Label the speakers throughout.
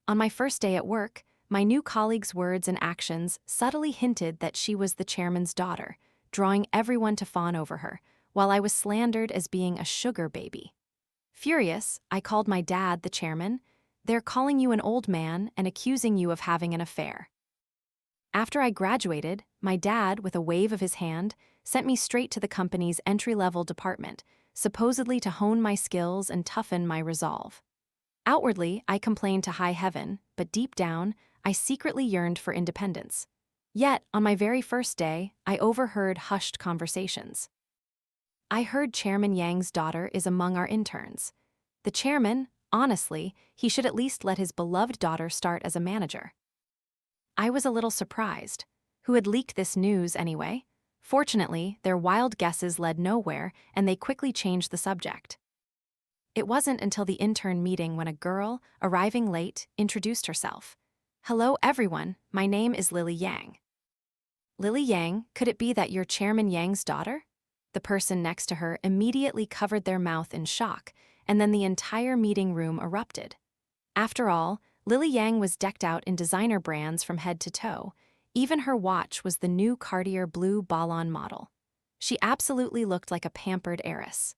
Speaker 1: On my first day at work, my new colleague's words and actions subtly hinted that she was the chairman's daughter, drawing everyone to fawn over her, while I was slandered as being a sugar baby. Furious, I called my dad the chairman. They're calling you an old man and accusing you of having an affair. After I graduated, my dad, with a wave of his hand, sent me straight to the company's entry-level department, supposedly to hone my skills and toughen my resolve. Outwardly, I complained to high heaven, but deep down, I secretly yearned for independence. Yet, on my very first day, I overheard hushed conversations. I heard Chairman Yang's daughter is among our interns. The chairman, honestly, he should at least let his beloved daughter start as a manager. I was a little surprised. Who had leaked this news anyway? Fortunately, their wild guesses led nowhere, and they quickly changed the subject. It wasn't until the intern meeting when a girl, arriving late, introduced herself. "Hello everyone, my name is Lily Yang." "Lily Yang, could it be that you're Chairman Yang's daughter?" The person next to her immediately covered their mouth in shock, and then the entire meeting room erupted. After all, Lily Yang was decked out in designer brands from head to toe. Even her watch was the new Cartier blue ballon model. She absolutely looked like a pampered heiress.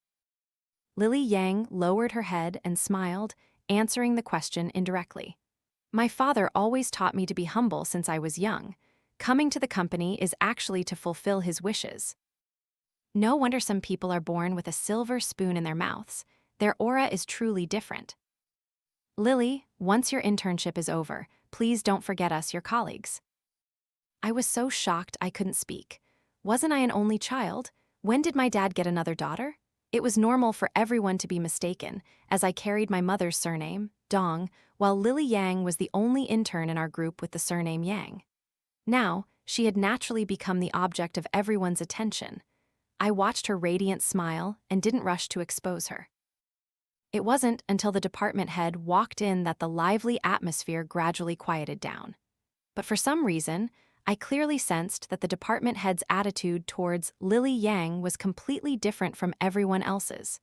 Speaker 1: Lily Yang lowered her head and smiled, answering the question indirectly. "My father always taught me to be humble since I was young. Coming to the company is actually to fulfill his wishes." No wonder some people are born with a silver spoon in their mouths. Their aura is truly different. "Lily, once your internship is over, please don't forget us, your colleagues." I was so shocked I couldn't speak. Wasn't I an only child? When did my dad get another daughter? It was normal for everyone to be mistaken, as I carried my mother's surname, Dong, while Lily Yang was the only intern in our group with the surname Yang. Now, she had naturally become the object of everyone's attention. I watched her radiant smile and didn't rush to expose her. It wasn't until the department head walked in that the lively atmosphere gradually quieted down. But for some reason, I clearly sensed that the department head's attitude towards Lily Yang was completely different from everyone else's.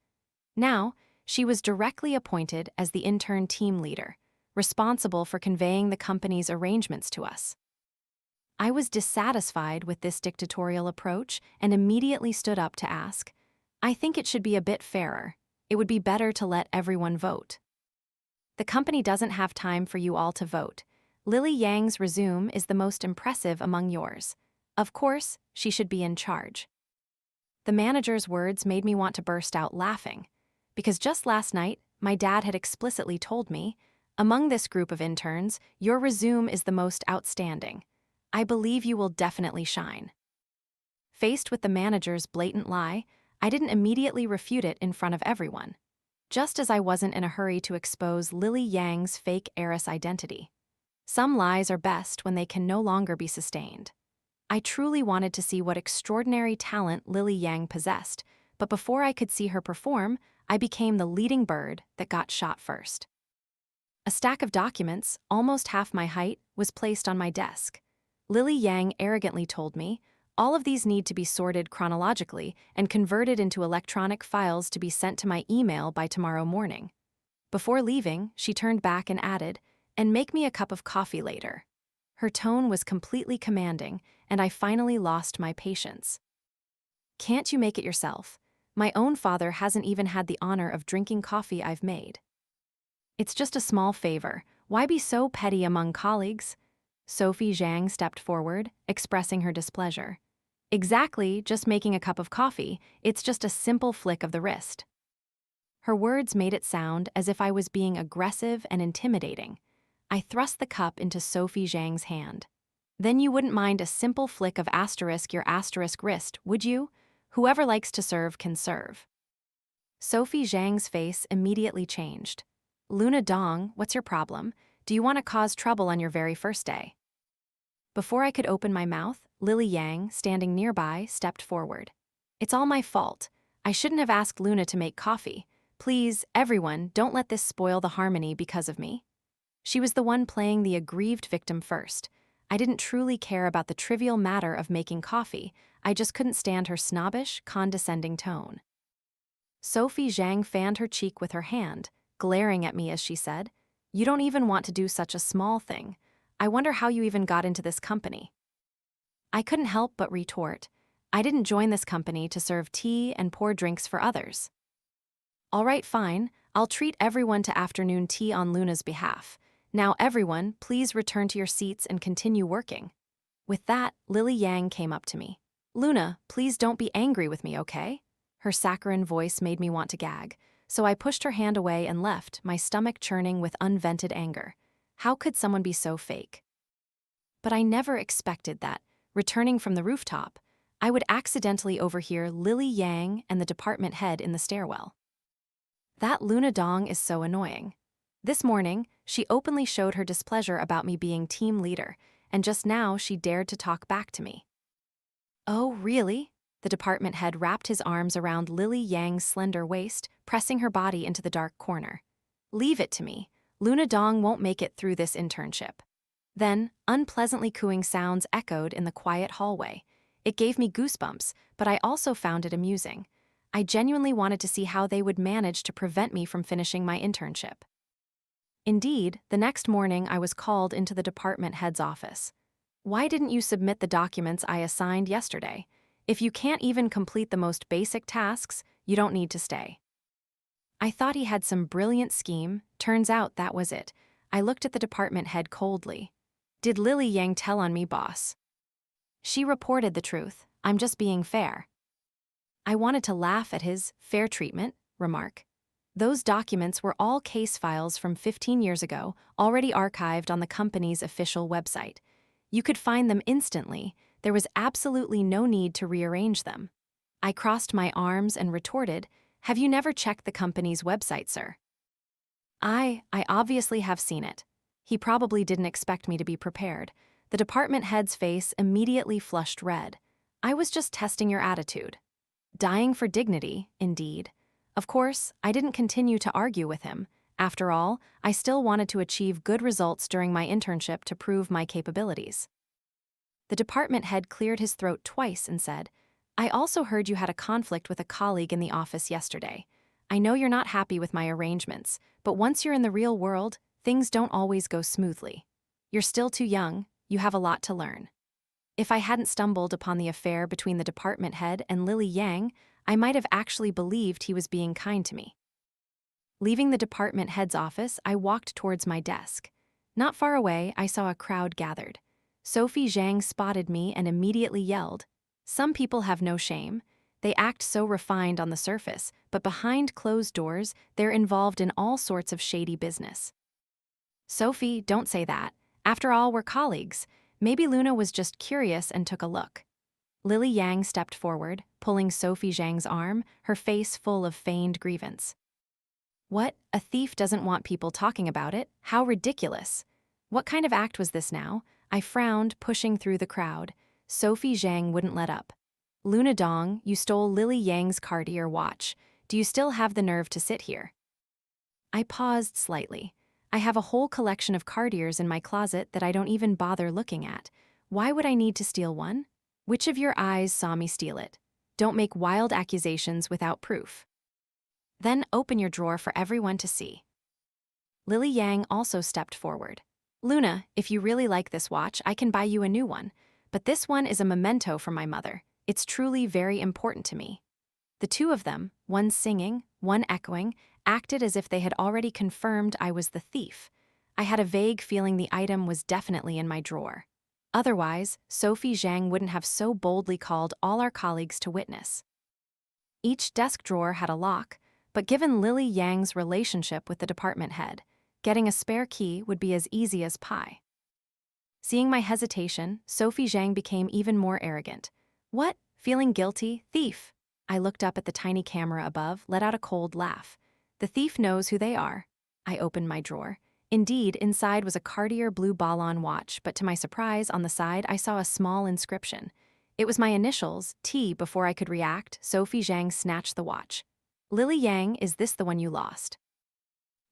Speaker 1: Now, she was directly appointed as the intern team leader, responsible for conveying the company's arrangements to us. I was dissatisfied with this dictatorial approach and immediately stood up to ask, "I think it should be a bit fairer. It would be better to let everyone vote." "The company doesn't have time for you all to vote. Lily Yang's resume is the most impressive among yours. Of course, she should be in charge." The manager's words made me want to burst out laughing, because just last night, my dad had explicitly told me, "Among this group of interns, your resume is the most outstanding. I believe you will definitely shine." Faced with the manager's blatant lie, I didn't immediately refute it in front of everyone, just as I wasn't in a hurry to expose Lily Yang's fake heiress identity. Some lies are best when they can no longer be sustained. I truly wanted to see what extraordinary talent Lily Yang possessed, but before I could see her perform, I became the leading bird that got shot first. A stack of documents, almost half my height, was placed on my desk. Lily Yang arrogantly told me, "All of these need to be sorted chronologically and converted into electronic files to be sent to my email by tomorrow morning." Before leaving, she turned back and added, "And make me a cup of coffee later." Her tone was completely commanding, and I finally lost my patience. "Can't you make it yourself? My own father hasn't even had the honor of drinking coffee I've made." "It's just a small favor. Why be so petty among colleagues?" Sophie Zhang stepped forward, expressing her displeasure. "Exactly, just making a cup of coffee. It's just a simple flick of the wrist." Her words made it sound as if I was being aggressive and intimidating. I thrust the cup into Sophie Zhang's hand. "Then you wouldn't mind a simple flick of your asterisk wrist, would you? Whoever likes to serve can serve." Sophie Zhang's face immediately changed. "Luna Dong, what's your problem? Do you want to cause trouble on your very first day?" Before I could open my mouth, Lily Yang, standing nearby, stepped forward. "It's all my fault. I shouldn't have asked Luna to make coffee. Please, everyone, don't let this spoil the harmony because of me." She was the one playing the aggrieved victim first. I didn't truly care about the trivial matter of making coffee. I just couldn't stand her snobbish, condescending tone. Sophie Zhang fanned her cheek with her hand, glaring at me as she said, You don't even want to do such a small thing. I wonder how you even got into this company. I couldn't help but retort. I didn't join this company to serve tea and pour drinks for others. All right, fine. I'll treat everyone to afternoon tea on Luna's behalf. Now everyone, please return to your seats and continue working. With that, Lily Yang came up to me. Luna, please don't be angry with me, okay? Her saccharine voice made me want to gag, so I pushed her hand away and left, my stomach churning with unvented anger. How could someone be so fake? But I never expected that, returning from the rooftop, I would accidentally overhear Lily Yang and the department head in the stairwell. That Luna Dong is so annoying. This morning, she openly showed her displeasure about me being team leader, and just now she dared to talk back to me. Oh, really? The department head wrapped his arms around Lily Yang's slender waist, pressing her body into the dark corner. Leave it to me. Luna Dong won't make it through this internship. Then, unpleasantly cooing sounds echoed in the quiet hallway. It gave me goosebumps, but I also found it amusing. I genuinely wanted to see how they would manage to prevent me from finishing my internship. Indeed, the next morning I was called into the department head's office. Why didn't you submit the documents I assigned yesterday? If you can't even complete the most basic tasks, you don't need to stay. I thought he had some brilliant scheme. Turns out that was it. I looked at the department head coldly. Did Lily Yang tell on me, boss? She reported the truth. I'm just being fair. I wanted to laugh at his fair treatment remark. Those documents were all case files from 15 years ago, already archived on the company's official website. You could find them instantly. There was absolutely no need to rearrange them. I crossed my arms and retorted, have you never checked the company's website, sir? I obviously have seen it. He probably didn't expect me to be prepared. The department head's face immediately flushed red. I was just testing your attitude. Dying for dignity, indeed. Of course, I didn't continue to argue with him. After all, I still wanted to achieve good results during my internship to prove my capabilities. The department head cleared his throat twice and said, I also heard you had a conflict with a colleague in the office yesterday. I know you're not happy with my arrangements, but once you're in the real world, things don't always go smoothly. You're still too young, you have a lot to learn. If I hadn't stumbled upon the affair between the department head and Lily Yang, I might have actually believed he was being kind to me. Leaving the department head's office, I walked towards my desk. Not far away, I saw a crowd gathered. Sophie Zhang spotted me and immediately yelled. Some people have no shame. They act so refined on the surface, but behind closed doors, they're involved in all sorts of shady business. Sophie, don't say that. After all, we're colleagues. Maybe Luna was just curious and took a look. Lily Yang stepped forward, pulling Sophie Zhang's arm, her face full of feigned grievance. What? A thief doesn't want people talking about it? How ridiculous. What kind of act was this now? I frowned, pushing through the crowd. Sophie Zhang wouldn't let up. Luna Dong, you stole Lily Yang's Cartier watch. Do you still have the nerve to sit here? I paused slightly. I have a whole collection of Cartiers in my closet that I don't even bother looking at. Why would I need to steal one? Which of your eyes saw me steal it? Don't make wild accusations without proof. Then open your drawer for everyone to see. Lily Yang also stepped forward. Luna, if you really like this watch, I can buy you a new one. But this one is a memento from my mother. It's truly very important to me. The two of them, one singing, one echoing, acted as if they had already confirmed I was the thief. I had a vague feeling the item was definitely in my drawer. Otherwise, Sophie Zhang wouldn't have so boldly called all our colleagues to witness. Each desk drawer had a lock, but given Lily Yang's relationship with the department head, getting a spare key would be as easy as pie. Seeing my hesitation, Sophie Zhang became even more arrogant. What? Feeling guilty? Thief! I looked up at the tiny camera above, let out a cold laugh. The thief knows who they are. I opened my drawer. Indeed, inside was a Cartier blue ballon watch, but to my surprise, on the side I saw a small inscription. It was my initials, T. Before I could react, Sophie Zhang snatched the watch. Lily Yang, is this the one you lost?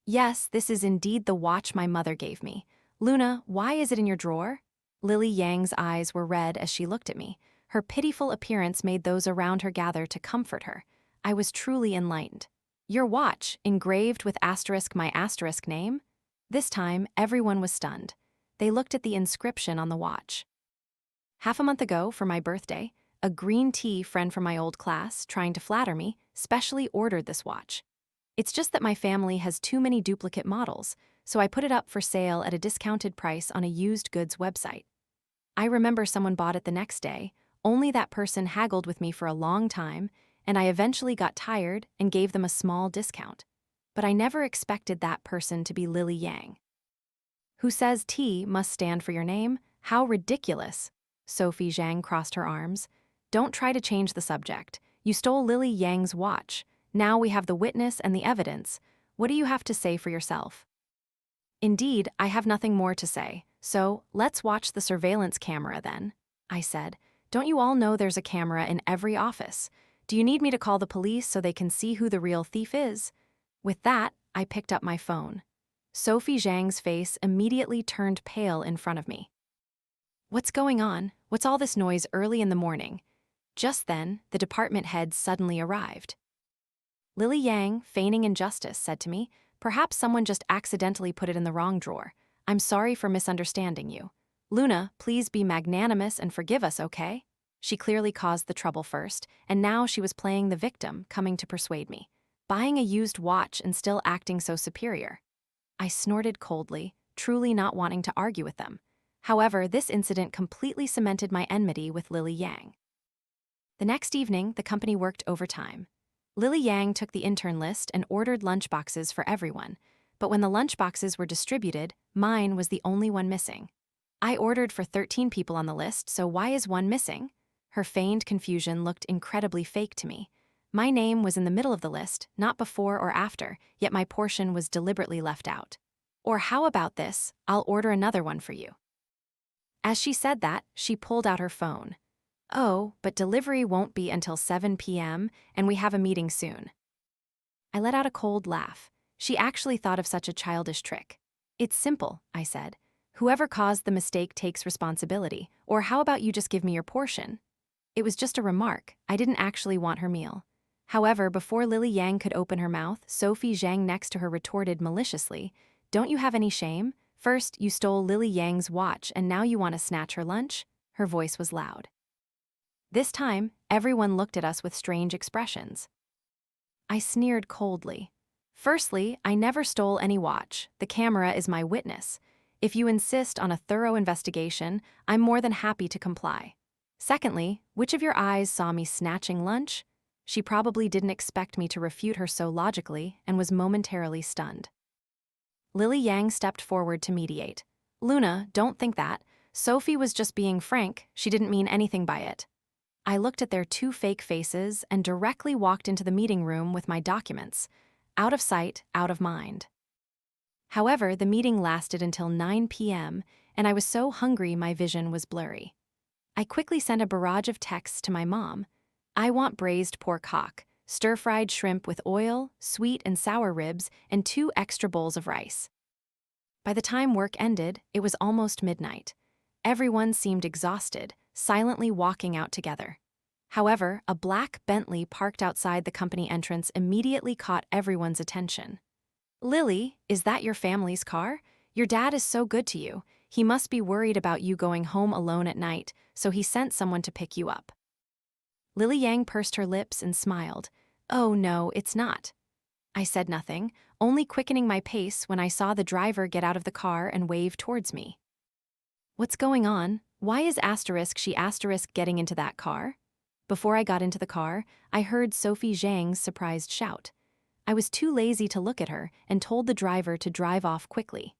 Speaker 1: Yes, this is indeed the watch my mother gave me. Luna, why is it in your drawer? Lily Yang's eyes were red as she looked at me. Her pitiful appearance made those around her gather to comfort her. I was truly enlightened. Your watch, engraved with *, my * name? This time, everyone was stunned. They looked at the inscription on the watch. Half a month ago, for my birthday, a green tea friend from my old class, trying to flatter me, specially ordered this watch. It's just that my family has too many duplicate models, so I put it up for sale at a discounted price on a used goods website. I remember someone bought it the next day, only that person haggled with me for a long time, and I eventually got tired and gave them a small discount. But I never expected that person to be Lily Yang. Who says T must stand for your name? How ridiculous! Sophie Zhang crossed her arms. Don't try to change the subject. You stole Lily Yang's watch. Now we have the witness and the evidence. What do you have to say for yourself? Indeed, I have nothing more to say, so let's watch the surveillance camera then, I said. Don't you all know there's a camera in every office? Do you need me to call the police so they can see who the real thief is? With that, I picked up my phone. Sophie Zhang's face immediately turned pale in front of me. What's going on? What's all this noise early in the morning? Just then, the department head suddenly arrived. Lily Yang, feigning injustice, said to me, "Perhaps someone just accidentally put it in the wrong drawer. I'm sorry for misunderstanding you. Luna, please be magnanimous and forgive us, okay?" She clearly caused the trouble first, and now she was playing the victim, coming to persuade me. Buying a used watch and still acting so superior. I snorted coldly, truly not wanting to argue with them. However, this incident completely cemented my enmity with Lily Yang. The next evening, the company worked overtime. Lily Yang took the intern list and ordered lunchboxes for everyone, but when the lunchboxes were distributed, mine was the only one missing. I ordered for 13 people on the list, so why is one missing? Her feigned confusion looked incredibly fake to me. My name was in the middle of the list, not before or after, yet my portion was deliberately left out. Or how about this? I'll order another one for you. As she said that, she pulled out her phone. Oh, but delivery won't be until 7 p.m., and we have a meeting soon. I let out a cold laugh. She actually thought of such a childish trick. It's simple, I said. Whoever caused the mistake takes responsibility, or how about you just give me your portion? It was just a remark. I didn't actually want her meal. However, before Lily Yang could open her mouth, Sophie Zhang next to her retorted maliciously, "Don't you have any shame? First, you stole Lily Yang's watch, and now you want to snatch her lunch?" Her voice was loud. This time, everyone looked at us with strange expressions. I sneered coldly. Firstly, I never stole any watch. The camera is my witness. If you insist on a thorough investigation, I'm more than happy to comply. Secondly, which of your eyes saw me snatching lunch? She probably didn't expect me to refute her so logically and was momentarily stunned. Lily Yang stepped forward to mediate. "Luna, don't think that. Sophie was just being frank. She didn't mean anything by it." I looked at their two fake faces and directly walked into the meeting room with my documents. Out of sight, out of mind. However, the meeting lasted until 9 p.m., and I was so hungry my vision was blurry. I quickly sent a barrage of texts to my mom. I want braised pork hock, stir-fried shrimp with oil, sweet and sour ribs, and 2 extra bowls of rice. By the time work ended, it was almost midnight. Everyone seemed exhausted, silently walking out together. However, a black Bentley parked outside the company entrance immediately caught everyone's attention. "Lily, is that your family's car? Your dad is so good to you. He must be worried about you going home alone at night, so he sent someone to pick you up." Lily Yang pursed her lips and smiled. "Oh no, it's not." I said nothing, only quickening my pace when I saw the driver get out of the car and wave towards me. What's going on? Why is she getting into that car? Before I got into the car, I heard Sophie Zhang's surprised shout. I was too lazy to look at her and told the driver to drive off quickly.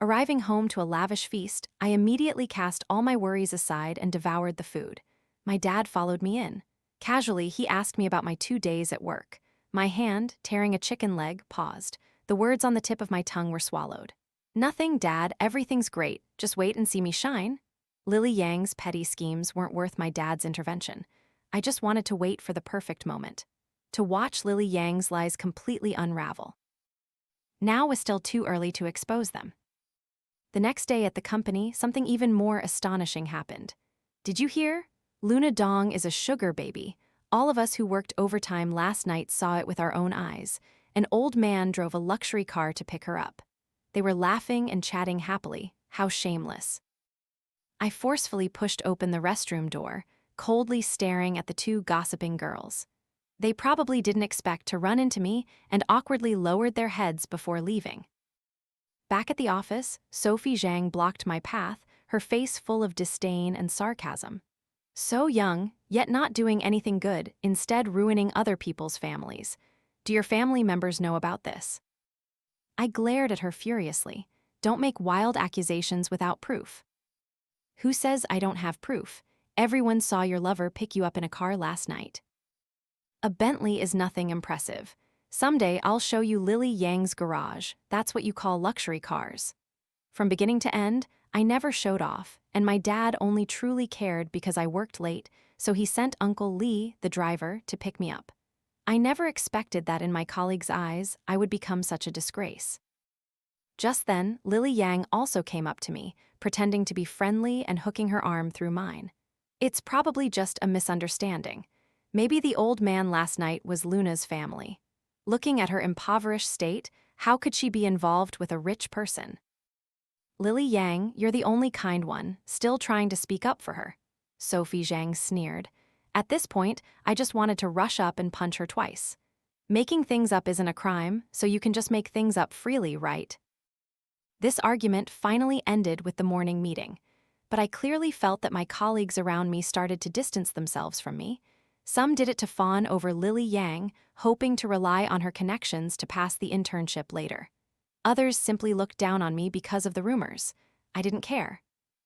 Speaker 1: Arriving home to a lavish feast, I immediately cast all my worries aside and devoured the food. My dad followed me in. Casually, he asked me about my 2 days at work. My hand, tearing a chicken leg, paused. The words on the tip of my tongue were swallowed. "Nothing, Dad, everything's great. Just wait and see me shine." Lily Yang's petty schemes weren't worth my dad's intervention. I just wanted to wait for the perfect moment. To watch Lily Yang's lies completely unravel. Now was still too early to expose them. The next day at the company, something even more astonishing happened. Did you hear? Luna Dong is a sugar baby. All of us who worked overtime last night saw it with our own eyes. An old man drove a luxury car to pick her up. They were laughing and chatting happily. How shameless. I forcefully pushed open the restroom door, coldly staring at the two gossiping girls. They probably didn't expect to run into me and awkwardly lowered their heads before leaving. Back at the office, Sophie Zhang blocked my path, her face full of disdain and sarcasm. So young, yet not doing anything good, instead ruining other people's families. Do your family members know about this? I glared at her furiously. Don't make wild accusations without proof. Who says I don't have proof? Everyone saw your lover pick you up in a car last night. A Bentley is nothing impressive. Someday I'll show you Lily Yang's garage. That's what you call luxury cars. From beginning to end, I never showed off, and my dad only truly cared because I worked late, so he sent Uncle Lee, the driver, to pick me up. I never expected that in my colleagues' eyes, I would become such a disgrace. Just then, Lily Yang also came up to me, pretending to be friendly and hooking her arm through mine. It's probably just a misunderstanding. Maybe the old man last night was Luna's family. Looking at her impoverished state, how could she be involved with a rich person? Lily Yang, you're the only kind one, still trying to speak up for her. Sophie Zhang sneered. At this point, I just wanted to rush up and punch her twice. Making things up isn't a crime, so you can just make things up freely, right? This argument finally ended with the morning meeting, but I clearly felt that my colleagues around me started to distance themselves from me. Some did it to fawn over Lily Yang, hoping to rely on her connections to pass the internship later. Others simply looked down on me because of the rumors. I didn't care.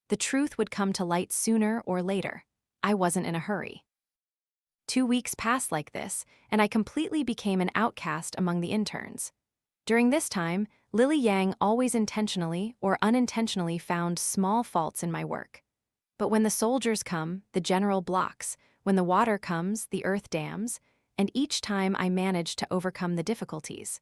Speaker 1: The truth would come to light sooner or later. I wasn't in a hurry. 2 weeks passed like this, and I completely became an outcast among the interns. During this time, Lily Yang always intentionally or unintentionally found small faults in my work. But when the soldiers come, the general blocks. When the water comes, the earth dams, and each time I managed to overcome the difficulties.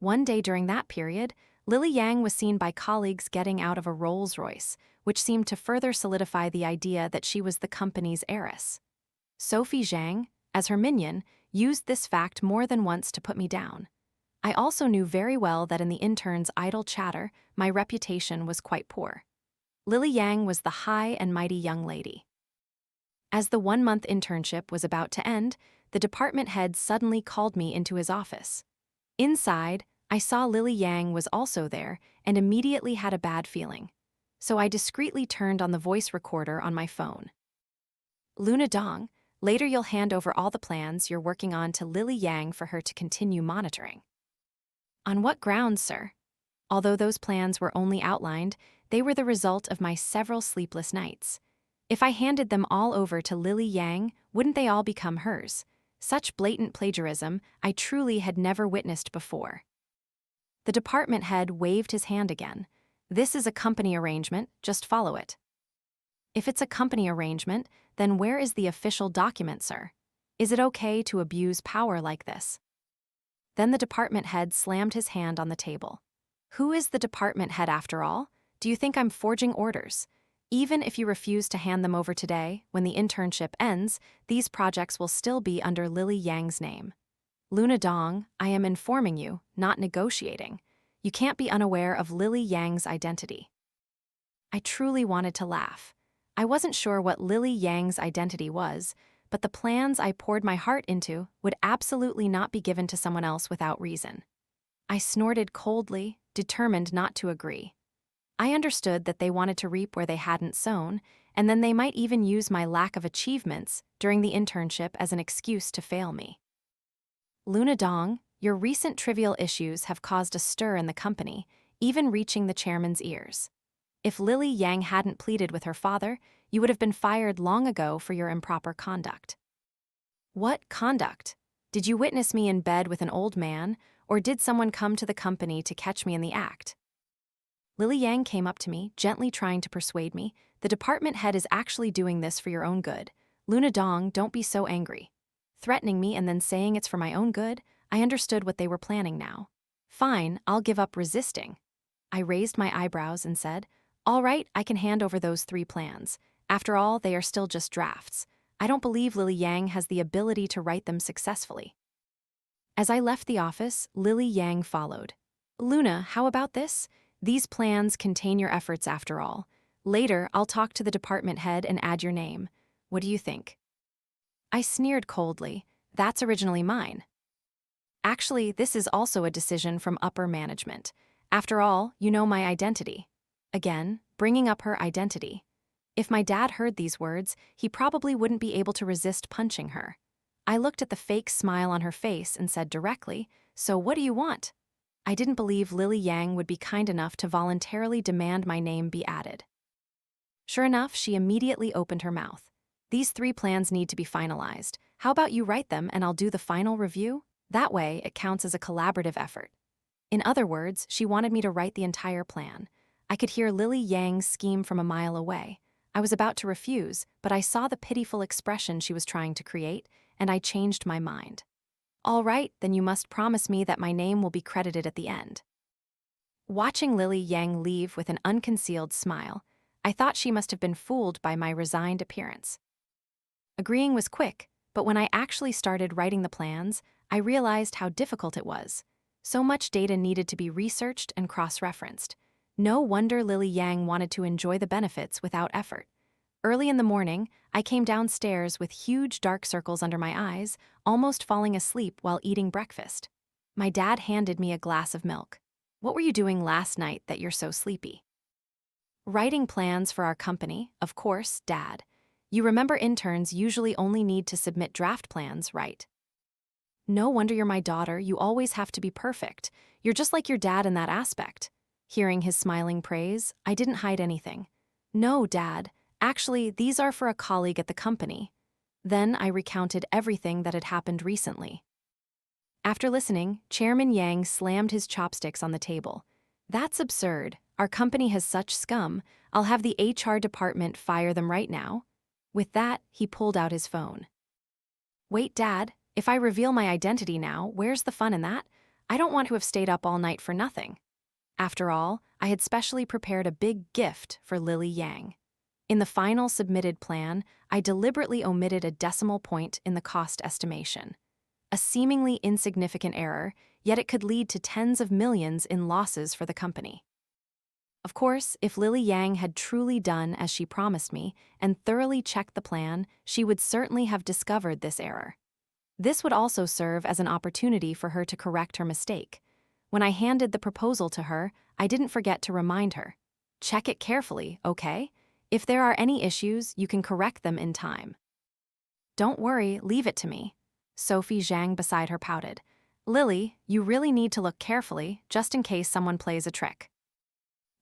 Speaker 1: One day during that period, Lily Yang was seen by colleagues getting out of a Rolls-Royce, which seemed to further solidify the idea that she was the company's heiress. Sophie Zhang, as her minion, used this fact more than once to put me down. I also knew very well that in the interns' idle chatter, my reputation was quite poor. Lily Yang was the high and mighty young lady. As the 1-month internship was about to end, the department head suddenly called me into his office. Inside, I saw Lily Yang was also there and immediately had a bad feeling. So I discreetly turned on the voice recorder on my phone. Luna Dong, later you'll hand over all the plans you're working on to Lily Yang for her to continue monitoring. On what grounds, sir? Although those plans were only outlined, they were the result of my several sleepless nights. If I handed them all over to Lily Yang, wouldn't they all become hers? Such blatant plagiarism I truly had never witnessed before. The department head waved his hand again. This is a company arrangement, just follow it. If it's a company arrangement, then where is the official document, sir? Is it okay to abuse power like this? Then the department head slammed his hand on the table. Who is the department head after all? Do you think I'm forging orders? Even if you refuse to hand them over today, when the internship ends, these projects will still be under Lily Yang's name. Luna Dong, I am informing you, not negotiating. You can't be unaware of Lily Yang's identity. I truly wanted to laugh. I wasn't sure what Lily Yang's identity was, but the plans I poured my heart into would absolutely not be given to someone else without reason. I snorted coldly, determined not to agree. I understood that they wanted to reap where they hadn't sown, and then they might even use my lack of achievements during the internship as an excuse to fail me. Luna Dong, your recent trivial issues have caused a stir in the company, even reaching the chairman's ears. If Lily Yang hadn't pleaded with her father, you would have been fired long ago for your improper conduct. What conduct? Did you witness me in bed with an old man, or did someone come to the company to catch me in the act? Lily Yang came up to me, gently trying to persuade me. The department head is actually doing this for your own good. Luna Dong, don't be so angry. Threatening me and then saying it's for my own good, I understood what they were planning now. Fine, I'll give up resisting. I raised my eyebrows and said, all right, I can hand over those 3 plans. After all, they are still just drafts. I don't believe Lily Yang has the ability to write them successfully. As I left the office, Lily Yang followed. Luna, how about this? These plans contain your efforts after all. Later, I'll talk to the department head and add your name. What do you think? I sneered coldly. That's originally mine. Actually, this is also a decision from upper management. After all, you know my identity. Again, bringing up her identity. If my dad heard these words, he probably wouldn't be able to resist punching her. I looked at the fake smile on her face and said directly, "So what do you want?" I didn't believe Lily Yang would be kind enough to voluntarily demand my name be added. Sure enough, she immediately opened her mouth. "These 3 plans need to be finalized. How about you write them and I'll do the final review? That way, it counts as a collaborative effort." In other words, she wanted me to write the entire plan. I could hear Lily Yang's scheme from a mile away. I was about to refuse, but I saw the pitiful expression she was trying to create, and I changed my mind. "All right, then you must promise me that my name will be credited at the end." Watching Lily Yang leave with an unconcealed smile, I thought she must have been fooled by my resigned appearance. Agreeing was quick, but when I actually started writing the plans, I realized how difficult it was. So much data needed to be researched and cross-referenced. No wonder Lily Yang wanted to enjoy the benefits without effort. Early in the morning, I came downstairs with huge dark circles under my eyes, almost falling asleep while eating breakfast. My dad handed me a glass of milk. "What were you doing last night that you're so sleepy?" "Writing plans for our company, of course, Dad. You remember interns usually only need to submit draft plans, right?" "No wonder you're my daughter, you always have to be perfect. You're just like your dad in that aspect." Hearing his smiling praise, I didn't hide anything. "No, Dad. Actually, these are for a colleague at the company." Then I recounted everything that had happened recently. After listening, Chairman Yang slammed his chopsticks on the table. "That's absurd. Our company has such scum. I'll have the HR department fire them right now." With that, he pulled out his phone. "Wait, Dad. If I reveal my identity now, where's the fun in that? I don't want to have stayed up all night for nothing." After all, I had specially prepared a big gift for Lily Yang. In the final submitted plan, I deliberately omitted a decimal point in the cost estimation. A seemingly insignificant error, yet it could lead to tens of millions in losses for the company. Of course, if Lily Yang had truly done as she promised me and thoroughly checked the plan, she would certainly have discovered this error. This would also serve as an opportunity for her to correct her mistake. When I handed the proposal to her, I didn't forget to remind her. "Check it carefully, okay? If there are any issues, you can correct them in time." "Don't worry, leave it to me." Sophie Zhang beside her pouted. "Lily, you really need to look carefully, just in case someone plays a trick."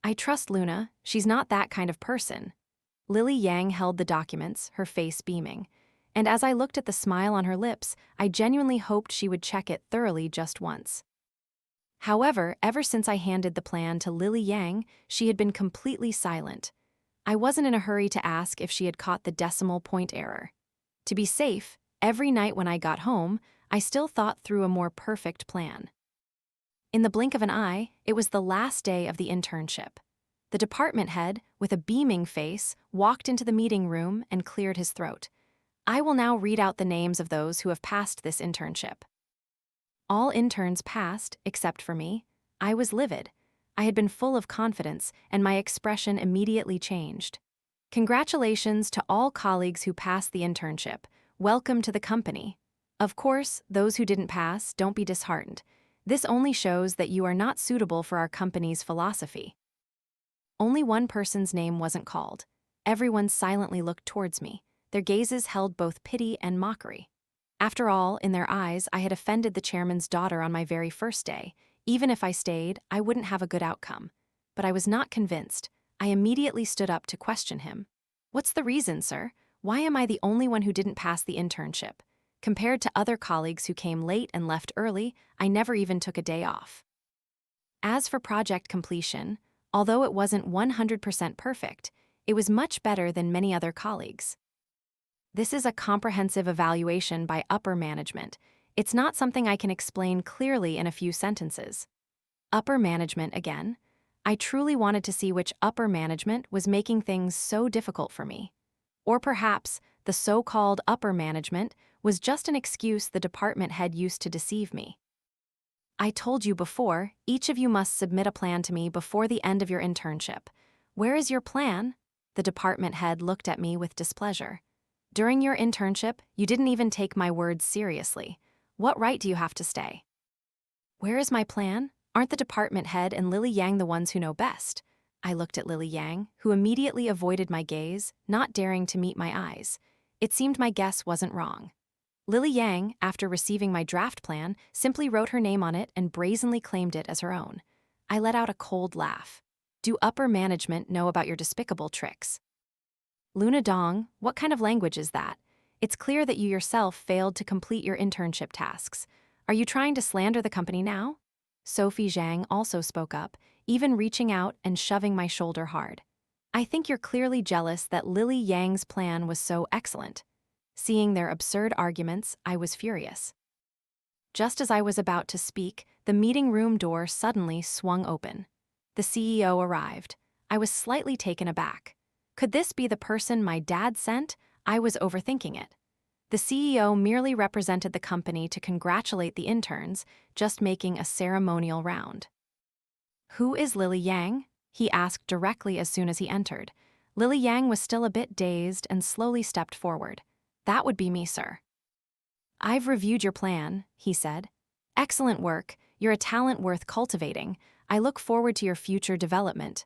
Speaker 1: "I trust Luna, she's not that kind of person." Lily Yang held the documents, her face beaming. And as I looked at the smile on her lips, I genuinely hoped she would check it thoroughly just once. However, ever since I handed the plan to Lily Yang, she had been completely silent. I wasn't in a hurry to ask if she had caught the decimal point error. To be safe, every night when I got home, I still thought through a more perfect plan. In the blink of an eye, it was the last day of the internship. The department head, with a beaming face, walked into the meeting room and cleared his throat. "I will now read out the names of those who have passed this internship." All interns passed, except for me. I was livid. I had been full of confidence, and my expression immediately changed. "Congratulations to all colleagues who passed the internship. Welcome to the company. Of course, those who didn't pass, don't be disheartened. This only shows that you are not suitable for our company's philosophy." Only one person's name wasn't called. Everyone silently looked towards me. Their gazes held both pity and mockery. After all, in their eyes, I had offended the chairman's daughter on my very first day. Even if I stayed, I wouldn't have a good outcome. But I was not convinced. I immediately stood up to question him. "What's the reason, sir? Why am I the only one who didn't pass the internship? Compared to other colleagues who came late and left early, I never even took a day off." As for project completion, although it wasn't 100% perfect, it was much better than many other colleagues. This is a comprehensive evaluation by upper management. It's not something I can explain clearly in a few sentences. Upper management again. I truly wanted to see which upper management was making things so difficult for me. Or perhaps the so-called upper management was just an excuse the department head used to deceive me. I told you before, each of you must submit a plan to me before the end of your internship. Where is your plan? The department head looked at me with displeasure. During your internship, you didn't even take my words seriously. What right do you have to stay? Where is my plan? Aren't the department head and Lily Yang the ones who know best? I looked at Lily Yang, who immediately avoided my gaze, not daring to meet my eyes. It seemed my guess wasn't wrong. Lily Yang, after receiving my draft plan, simply wrote her name on it and brazenly claimed it as her own. I let out a cold laugh. Do upper management know about your despicable tricks? Luna Dong, what kind of language is that? It's clear that you yourself failed to complete your internship tasks. Are you trying to slander the company now? Sophie Zhang also spoke up, even reaching out and shoving my shoulder hard. I think you're clearly jealous that Lily Yang's plan was so excellent. Seeing their absurd arguments, I was furious. Just as I was about to speak, the meeting room door suddenly swung open. The CEO arrived. I was slightly taken aback. Could this be the person my dad sent? I was overthinking it. The CEO merely represented the company to congratulate the interns, just making a ceremonial round. Who is Lily Yang? He asked directly as soon as he entered. Lily Yang was still a bit dazed and slowly stepped forward. That would be me, sir. I've reviewed your plan, he said. Excellent work. You're a talent worth cultivating. I look forward to your future development.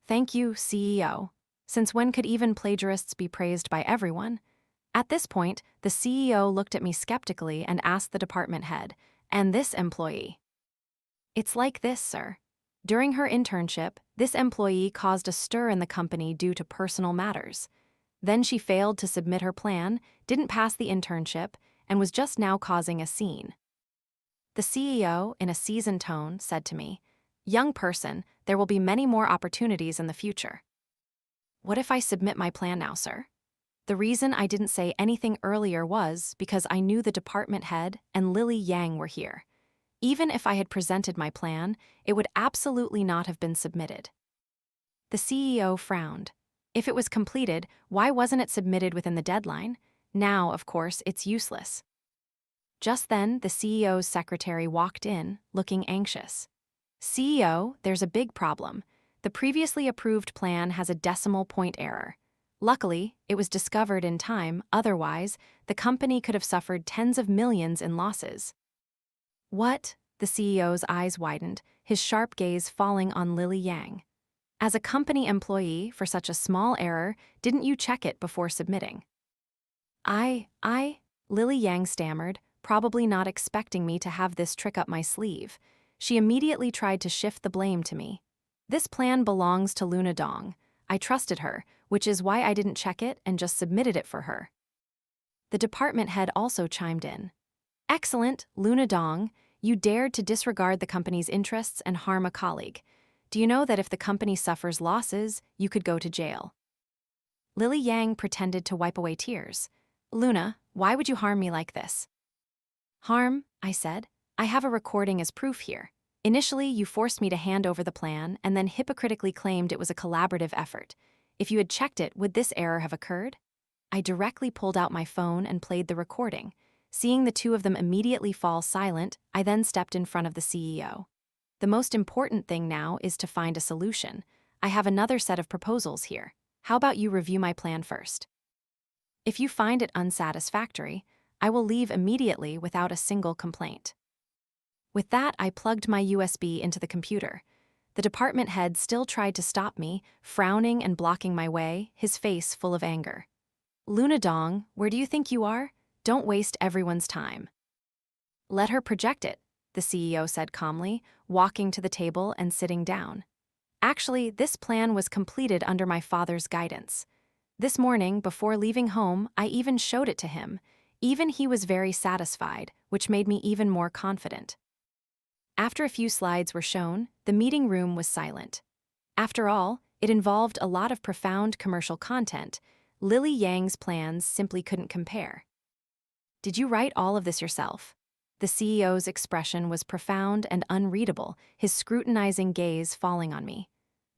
Speaker 1: Thank you, CEO. Since when could even plagiarists be praised by everyone? At this point, the CEO looked at me skeptically and asked the department head, and this employee? It's like this, sir. During her internship, this employee caused a stir in the company due to personal matters. Then she failed to submit her plan, didn't pass the internship, and was just now causing a scene. The CEO, in a seasoned tone, said to me, "Young person, there will be many more opportunities in the future." What if I submit my plan now, sir? The reason I didn't say anything earlier was because I knew the department head and Lily Yang were here. Even if I had presented my plan, it would absolutely not have been submitted. The CEO frowned. If it was completed, why wasn't it submitted within the deadline? Now, of course, it's useless. Just then, the CEO's secretary walked in, looking anxious. CEO, there's a big problem. The previously approved plan has a decimal point error. Luckily, it was discovered in time, otherwise, the company could have suffered tens of millions in losses. What? The CEO's eyes widened, his sharp gaze falling on Lily Yang. As a company employee, for such a small error, didn't you check it before submitting? Lily Yang stammered, probably not expecting me to have this trick up my sleeve. She immediately tried to shift the blame to me. This plan belongs to Luna Dong. I trusted her, which is why I didn't check it and just submitted it for her. The department head also chimed in. Excellent, Luna Dong. You dared to disregard the company's interests and harm a colleague. Do you know that if the company suffers losses, you could go to jail? Lily Yang pretended to wipe away tears. Luna, why would you harm me like this? Harm, I said. I have a recording as proof here. Initially, you forced me to hand over the plan and then hypocritically claimed it was a collaborative effort. If you had checked it, would this error have occurred? I directly pulled out my phone and played the recording. Seeing the two of them immediately fall silent, I then stepped in front of the CEO. The most important thing now is to find a solution. I have another set of proposals here. How about you review my plan first? If you find it unsatisfactory, I will leave immediately without a single complaint. With that, I plugged my USB into the computer. The department head still tried to stop me, frowning and blocking my way, his face full of anger. Luna Dong, where do you think you are? Don't waste everyone's time. Let her project it, the CEO said calmly, walking to the table and sitting down. Actually, this plan was completed under my father's guidance. This morning, before leaving home, I even showed it to him. Even he was very satisfied, which made me even more confident. After a few slides were shown, the meeting room was silent. After all, it involved a lot of profound commercial content. Lily Yang's plans simply couldn't compare. Did you write all of this yourself? The CEO's expression was profound and unreadable, his scrutinizing gaze falling on me.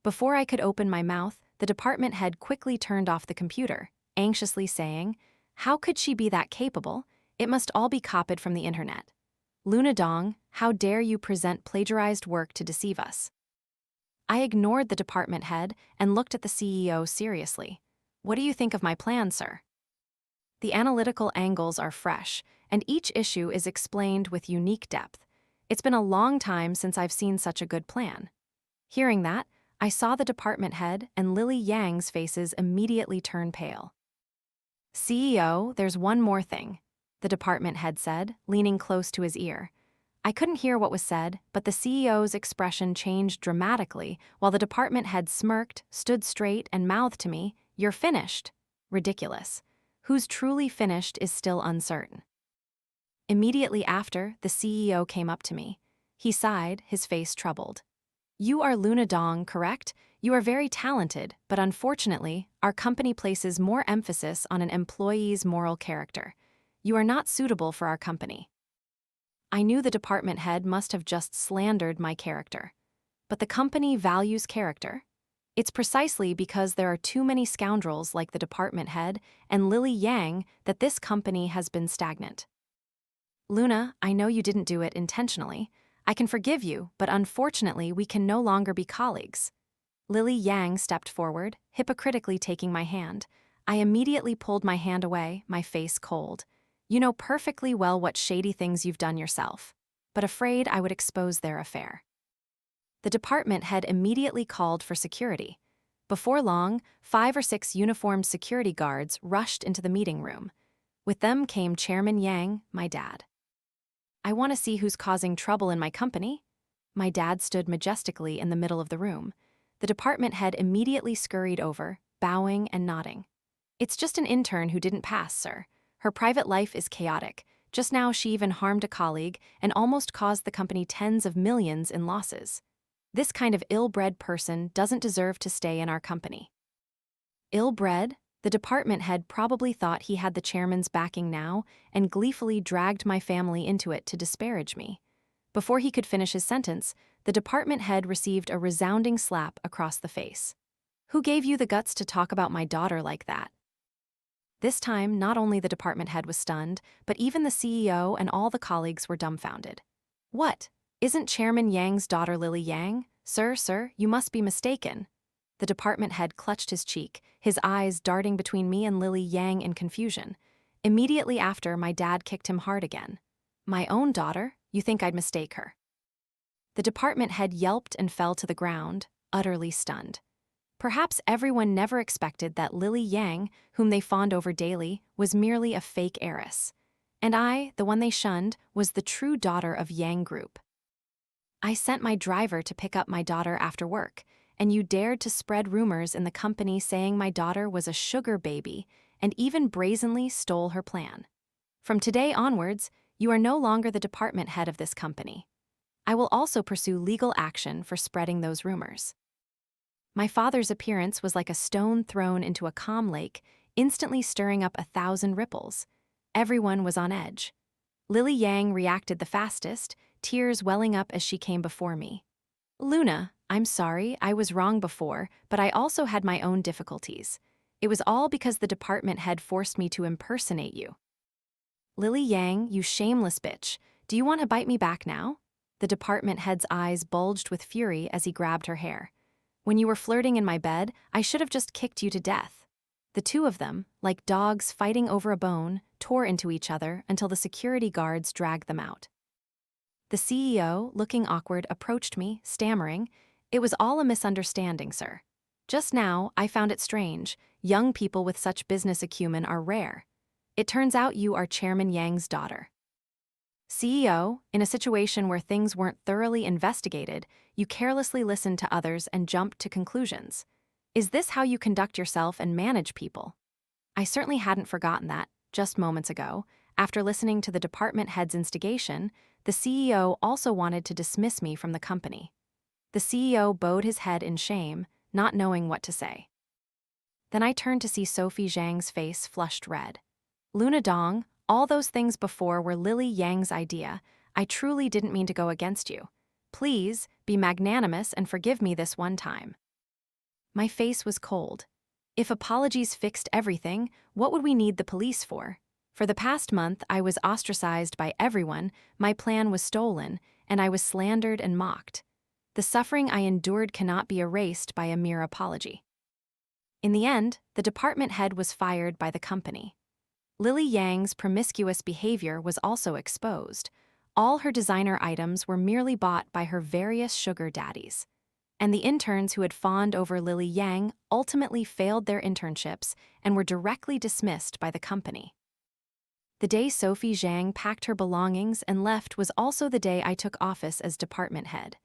Speaker 1: Before I could open my mouth, the department head quickly turned off the computer, anxiously saying, "How could she be that capable? It must all be copied from the internet." Luna Dong, How dare you present plagiarized work to deceive us? I ignored the department head and looked at the CEO seriously. What do you think of my plan, sir? The analytical angles are fresh, and each issue is explained with unique depth. It's been a long time since I've seen such a good plan. Hearing that, I saw the department head and Lily Yang's faces immediately turn pale. CEO, there's one more thing, the department head said, leaning close to his ear. I couldn't hear what was said, but the CEO's expression changed dramatically while the department head smirked, stood straight, and mouthed to me, "You're finished." Ridiculous. Who's truly finished is still uncertain. Immediately after, the CEO came up to me. He sighed, his face troubled. You are Luna Dong, correct? You are very talented, but unfortunately, our company places more emphasis on an employee's moral character. You are not suitable for our company. I knew the department head must have just slandered my character. But the company values character. It's precisely because there are too many scoundrels like the department head and Lily Yang that this company has been stagnant. Luna, I know you didn't do it intentionally. I can forgive you, but unfortunately we can no longer be colleagues. Lily Yang stepped forward, hypocritically taking my hand. I immediately pulled my hand away, my face cold. You know perfectly well what shady things you've done yourself, but afraid I would expose their affair. The department head immediately called for security. Before long, 5 or 6 uniformed security guards rushed into the meeting room. With them came Chairman Yang, my dad. I want to see who's causing trouble in my company. My dad stood majestically in the middle of the room. The department head immediately scurried over, bowing and nodding. It's just an intern who didn't pass, sir. Her private life is chaotic. Just now she even harmed a colleague and almost caused the company tens of millions in losses. This kind of ill-bred person doesn't deserve to stay in our company. Ill-bred? The department head probably thought he had the chairman's backing now and gleefully dragged my family into it to disparage me. Before he could finish his sentence, the department head received a resounding slap across the face. Who gave you the guts to talk about my daughter like that? This time, not only the department head was stunned, but even the CEO and all the colleagues were dumbfounded. What? Isn't Chairman Yang's daughter Lily Yang? Sir, you must be mistaken. The department head clutched his cheek, his eyes darting between me and Lily Yang in confusion. Immediately after, my dad kicked him hard again. My own daughter? You think I'd mistake her? The department head yelped and fell to the ground, utterly stunned. Perhaps everyone never expected that Lily Yang, whom they fawned over daily, was merely a fake heiress. And I, the one they shunned, was the true daughter of Yang Group. I sent my driver to pick up my daughter after work, and you dared to spread rumors in the company saying my daughter was a sugar baby and even brazenly stole her plan. From today onwards, you are no longer the department head of this company. I will also pursue legal action for spreading those rumors. My father's appearance was like a stone thrown into a calm lake, instantly stirring up 1,000 ripples. Everyone was on edge. Lily Yang reacted the fastest, tears welling up as she came before me. Luna, I'm sorry, I was wrong before, but I also had my own difficulties. It was all because the department head forced me to impersonate you. Lily Yang, you shameless bitch, do you want to bite me back now? The department head's eyes bulged with fury as he grabbed her hair. When you were flirting in my bed, I should have just kicked you to death. The two of them, like dogs fighting over a bone, tore into each other until the security guards dragged them out. The CEO, looking awkward, approached me, stammering, "It was all a misunderstanding, sir. Just now, I found it strange. Young people with such business acumen are rare. It turns out you are Chairman Yang's daughter." CEO, in a situation where things weren't thoroughly investigated, you carelessly listened to others and jumped to conclusions. Is this how you conduct yourself and manage people? I certainly hadn't forgotten that, just moments ago, after listening to the department head's instigation, the CEO also wanted to dismiss me from the company. The CEO bowed his head in shame, not knowing what to say. Then I turned to see Sophie Zhang's face flushed red. Luna Dong, all those things before were Lily Yang's idea. I truly didn't mean to go against you. Please, be magnanimous and forgive me this one time. My face was cold. If apologies fixed everything, what would we need the police for? For the past month, I was ostracized by everyone, my plan was stolen, and I was slandered and mocked. The suffering I endured cannot be erased by a mere apology. In the end, the department head was fired by the company. Lily Yang's promiscuous behavior was also exposed. All her designer items were merely bought by her various sugar daddies. And the interns who had fawned over Lily Yang ultimately failed their internships and were directly dismissed by the company. The day Sophie Zhang packed her belongings and left was also the day I took office as department head.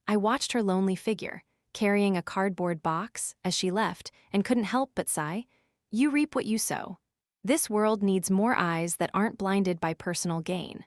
Speaker 1: I watched her lonely figure, carrying a cardboard box, as she left, and couldn't help but sigh, "You reap what you sow." This world needs more eyes that aren't blinded by personal gain.